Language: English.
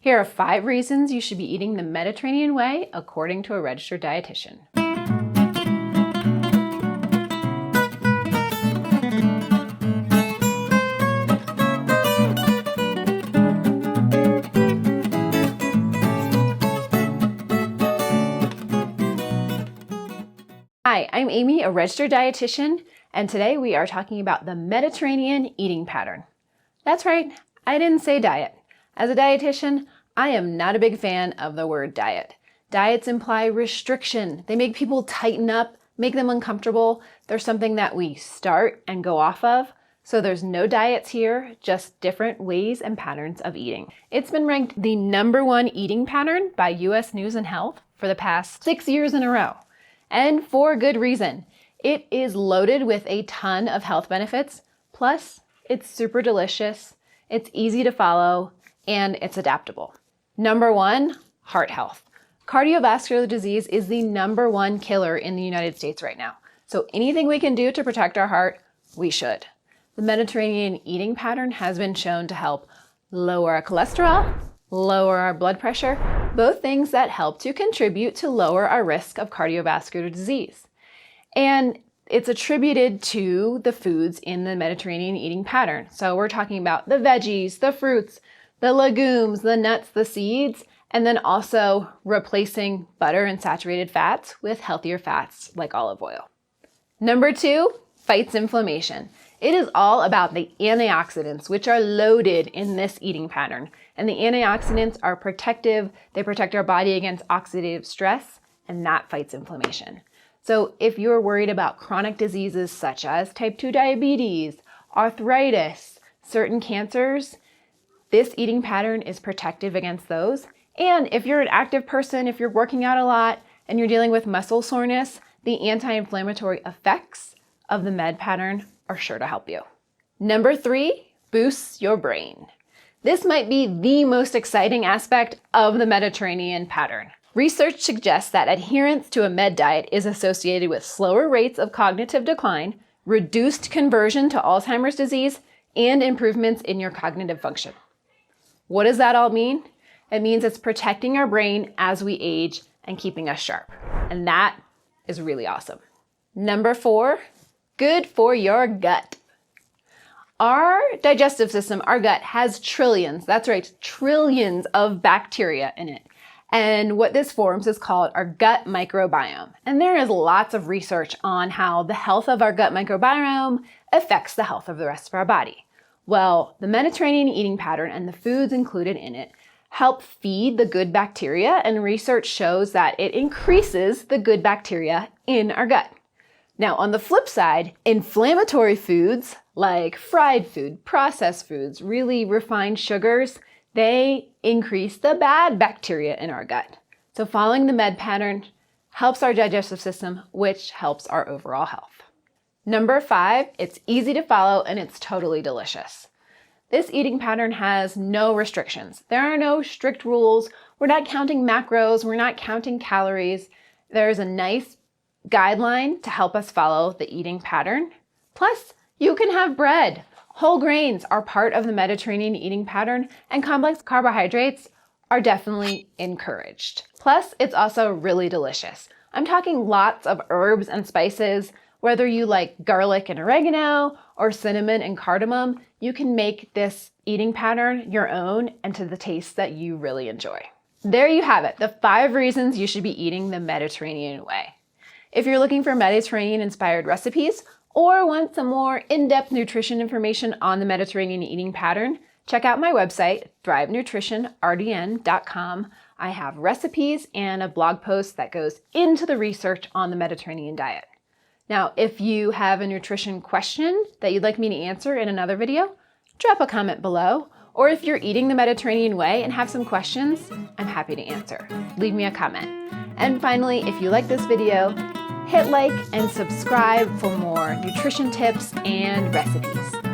Here are 5 reasons you should be eating the Mediterranean way according to a registered dietitian. Hi, I'm Amy, a registered dietitian, and today we are talking about the Mediterranean eating pattern. That's right, I didn't say diet. As a dietitian, I am not a big fan of the word diet. Diets imply restriction. They make people tighten up, make them uncomfortable. They're something that we start and go off of. So there's no diets here, just different ways and patterns of eating. It's been ranked the #1 eating pattern by US News and Health for the past 6 years in a row. And for good reason. It is loaded with a ton of health benefits. Plus, it's super delicious, it's easy to follow, and it's adaptable. #1, heart health. Cardiovascular disease is the #1 killer in the United States right now. So anything we can do to protect our heart, we should. The Mediterranean eating pattern has been shown to help lower our cholesterol, lower our blood pressure, both things that help to contribute to lower our risk of cardiovascular disease. And it's attributed to the foods in the Mediterranean eating pattern. So we're talking about the veggies, the fruits, the legumes, the nuts, the seeds, and then also replacing butter and saturated fats with healthier fats like olive oil. #2, fights inflammation. It is all about the antioxidants, which are loaded in this eating pattern. And the antioxidants are protective. They protect our body against oxidative stress, and that fights inflammation. So if you're worried about chronic diseases such as type 2 diabetes, arthritis, certain cancers, this eating pattern is protective against those. And if you're an active person, if you're working out a lot and you're dealing with muscle soreness, the anti-inflammatory effects of the Med pattern are sure to help you. #3, boosts your brain. This might be the most exciting aspect of the Mediterranean pattern. Research suggests that adherence to a Med diet is associated with slower rates of cognitive decline, reduced conversion to Alzheimer's disease, and improvements in your cognitive function. What does that all mean? It means it's protecting our brain as we age and keeping us sharp. And that is really awesome. #4, good for your gut. Our digestive system, our gut, has trillions, that's right, trillions of bacteria in it. And what this forms is called our gut microbiome. And there is lots of research on how the health of our gut microbiome affects the health of the rest of our body. Well, the Mediterranean eating pattern and the foods included in it help feed the good bacteria, and research shows that it increases the good bacteria in our gut. Now, on the flip side, inflammatory foods like fried food, processed foods, really refined sugars, they increase the bad bacteria in our gut. So following the Med pattern helps our digestive system, which helps our overall health. #5, it's easy to follow and it's totally delicious. This eating pattern has no restrictions. There are no strict rules. We're not counting macros. We're not counting calories. There's a nice guideline to help us follow the eating pattern. Plus, you can have bread. Whole grains are part of the Mediterranean eating pattern, and complex carbohydrates are definitely encouraged. Plus, it's also really delicious. I'm talking lots of herbs and spices. Whether you like garlic and oregano or cinnamon and cardamom, you can make this eating pattern your own and to the taste that you really enjoy. There you have it, the 5 reasons you should be eating the Mediterranean way. If you're looking for Mediterranean-inspired recipes or want some more in-depth nutrition information on the Mediterranean eating pattern, check out my website, thrivenutritionrdn.com. I have recipes and a blog post that goes into the research on the Mediterranean diet. Now, if you have a nutrition question that you'd like me to answer in another video, drop a comment below. Or if you're eating the Mediterranean way and have some questions, I'm happy to answer. Leave me a comment. And finally, if you like this video, hit like and subscribe for more nutrition tips and recipes.